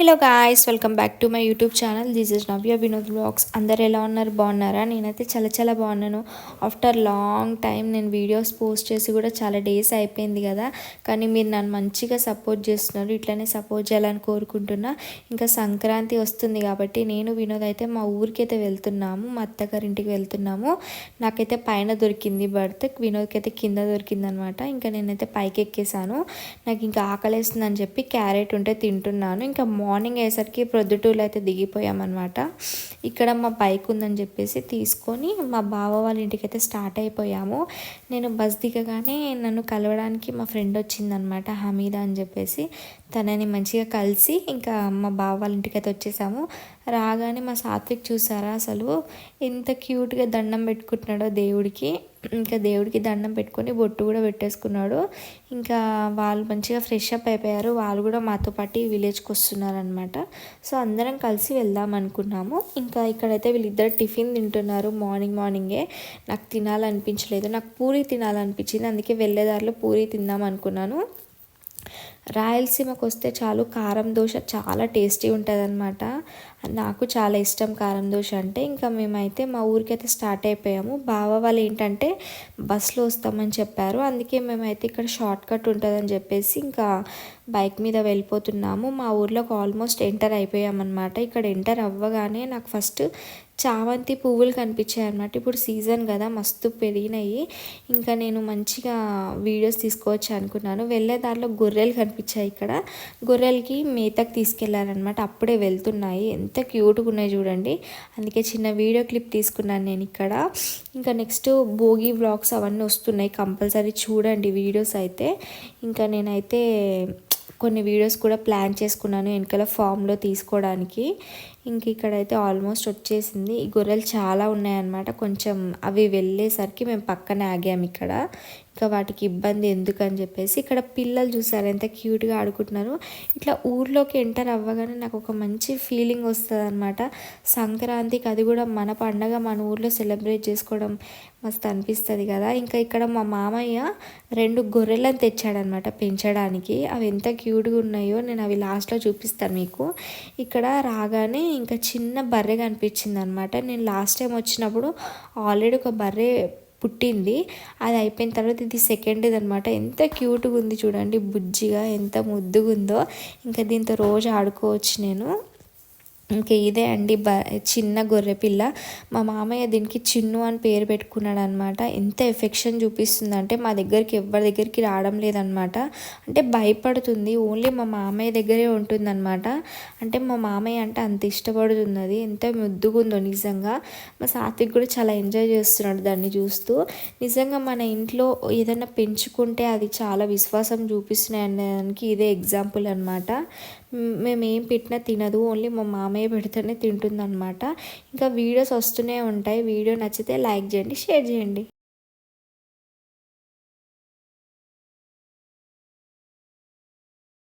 Hello guys, welcome back to my YouTube channel. This is Navya Vinod vlogs. అందరు ఎలా ఉన్నారు? బాగున్నారా? నేనైతే చాలా బాగున్నాను. ఆఫ్టర్ లాంగ్ టైం నేను వీడియోస్ పోస్ట్ చేసి కూడా చాలా డేస్ అయిపోయింది కదా, కానీ మీరు నన్ను మంచిగా సపోర్ట్ చేస్తున్నారు. ఇట్లనే సపోర్ట్ చేయాలని కోరుకుంటున్నా. ఇంకా సంక్రాంతి వస్తుంది కాబట్టి నేను వినోద్ అయితే మా ఊరికి అయితే వెళ్తున్నాము, మా అత్తగారింటికి వెళ్తున్నాము. నాకైతే పైన దొరికింది బర్త్, వినోద్కి అయితే కింద దొరికింది అనమాట. ఇంకా నేనైతే పైకి ఎక్కేసాను. నాకు ఇంకా ఆకలేస్తుందని చెప్పి క్యారెట్ ఉంటే తింటున్నాను. ఇంకా మార్నింగ్ అయ్యేసరికి ప్రొద్దుటూరులో అయితే దిగిపోయామన్నమాట. ఇక్కడ మా బైక్ ఉందని చెప్పేసి తీసుకొని మా బావ వాళ్ళ ఇంటికి అయితే స్టార్ట్ అయిపోయాము. నేను బస్ దిగగానే నన్ను కలవడానికి మా ఫ్రెండ్ వచ్చిందనమాట, హమీదా అని చెప్పేసి. తనని మంచిగా కలిసి ఇంకా మా బావ వాళ్ళ ఇంటికి అయితే వచ్చేసాము. రాగానే మా సాత్విక్ చూసారా అసలు ఎంత క్యూట్గా దండం పెట్టుకుంటున్నాడో దేవుడికి. ఇంకా దేవుడికి దండం పెట్టుకొని బొట్టు కూడా పెట్టేసుకున్నాడు. ఇంకా వాళ్ళు మంచిగా ఫ్రెష్ అప్ అయిపోయారు. వాళ్ళు కూడా మాతో పాటు విలేజ్కి వస్తున్నారు అనమాట. సో అందరం కలిసి వెళ్దాం అనుకున్నాము. ఇంకా ఇక్కడైతే వీళ్ళిద్దరు టిఫిన్ తింటున్నారు మార్నింగే. నాకు తినాలనిపించలేదు, నాకు పూరి తినాలనిపించింది. అందుకే వెళ్ళేదారిలో పూరి తిందాం అనుకున్నాను. రాయలసీమకు వస్తే చాలు కారం దోశ చాలా టేస్టీ ఉంటుంది అనమాట. నాకు చాలా ఇష్టం కారం దోశ అంటే. ఇంకా మేమైతే మా ఊరికైతే స్టార్ట్ అయిపోయాము. బావ వాళ్ళు ఏంటంటే బస్సులో వస్తామని చెప్పారు, అందుకే మేమైతే ఇక్కడ షార్ట్ కట్ ఉంటుందని చెప్పేసి ఇంకా బైక్ మీద వెళ్ళిపోతున్నాము. మా ఊర్లోకి ఆల్మోస్ట్ ఎంటర్ అయిపోయామన్నమాట. ఇక్కడ ఎంటర్ అవ్వగానే నాకు ఫస్ట్ చామంతి పువ్వులు కనిపించాయి అనమాట. ఇప్పుడు సీజన్ కదా, మస్తు పెరిగినాయి. ఇంకా నేను మంచిగా వీడియోస్ తీసుకోవచ్చు అనుకున్నాను. వెళ్ళే దారిలో గొర్రెలు కనిపించాయి. ఇక్కడ గొర్రెలకి మేతకు తీసుకెళ్లారనమాట. అప్పుడే వెళ్తున్నాయి. ఎంత క్యూట్గా ఉన్నాయి చూడండి. అందుకే చిన్న వీడియో క్లిప్ తీసుకున్నాను నేను ఇక్కడ. ఇంకా నెక్స్ట్ భోగి వ్లాగ్స్ అవన్నీ వస్తున్నాయి, కంపల్సరీ చూడండి వీడియోస్ అయితే. ఇంకా నేనైతే కొన్ని వీడియోస్ కూడా ప్లాన్ చేసుకున్నాను వెనకాల ఫామ్లో తీసుకోవడానికి. ఇంక ఇక్కడైతే ఆల్మోస్ట్ వచ్చేసింది. ఈ గొర్రెలు చాలా ఉన్నాయన్నమాట. కొంచెం అవి వెళ్ళేసరికి మేము పక్కనే ఆగాము ఇక్కడ. ఇంకా వాటికి ఇబ్బంది ఎందుకని చెప్పేసి ఇక్కడ పిల్లలు చూసారు ఎంత క్యూట్గా ఆడుకుంటున్నారు. ఇట్లా ఊర్లోకి ఎంటర్ అవ్వగానే నాకు ఒక మంచి ఫీలింగ్ వస్తుంది అనమాట. సంక్రాంతికి అది కూడా మన పండగ మన ఊర్లో సెలబ్రేట్ చేసుకోవడం మస్తు అనిపిస్తుంది కదా. ఇంకా ఇక్కడ మా మామయ్య 2 గొర్రెలను తెచ్చాడనమాట పెంచడానికి. అవి ఎంత క్యూట్గా ఉన్నాయో నేను అవి లాస్ట్లో చూపిస్తాను మీకు. ఇక్కడ రాగానే ఇంకా చిన్న బర్రె కనిపించింది అనమాట. నేను లాస్ట్ టైం వచ్చినప్పుడు ఆల్రెడీ ఒక బర్రె పుట్టింది, అది అయిపోయిన తర్వాత ఇది సెకండ్ది అనమాట. ఎంత క్యూట్గా ఉంది చూడండి, బుజ్జిగా ఎంత ముద్దుగా ఉందో. ఇంకా దీంతో రోజు ఆడుకోవచ్చు నేను. ఇంకా ఇదే అండి చిన్న గొర్రె పిల్ల. మా మామయ్య దీనికి చిన్ను అని పేరు పెట్టుకున్నాడు అనమాట. ఎంత ఎఫెక్షన్ చూపిస్తుందంటే మా దగ్గరికి ఎవరి దగ్గరికి రావడం లేదనమాట. అంటే భయపడుతుంది, ఓన్లీ మా మామయ్య దగ్గరే ఉంటుందన్నమాట. అంటే మా మామయ్య అంటే అంత ఇష్టపడుతుంది అది. ఎంత ముద్దుగా ఉందో నిజంగా. మా సాత్విక్ కూడా చాలా ఎంజాయ్ చేస్తున్నాడు దాన్ని చూస్తూ. నిజంగా మన ఇంట్లో ఏదైనా పెంచుకుంటే అది చాలా విశ్వాసం చూపిస్తున్నాయి అనేదానికి ఇదే ఎగ్జాంపుల్ అనమాట. మేము ఏం పెట్టినా తినదు, ఓన్లీ మా మామయ్య పెడితేనే తింటుందన్నమాట. ఇంకా వీడియోస్ వస్తూనే ఉంటాయి. వీడియో నచ్చితే లైక్ చేయండి, షేర్ చేయండి.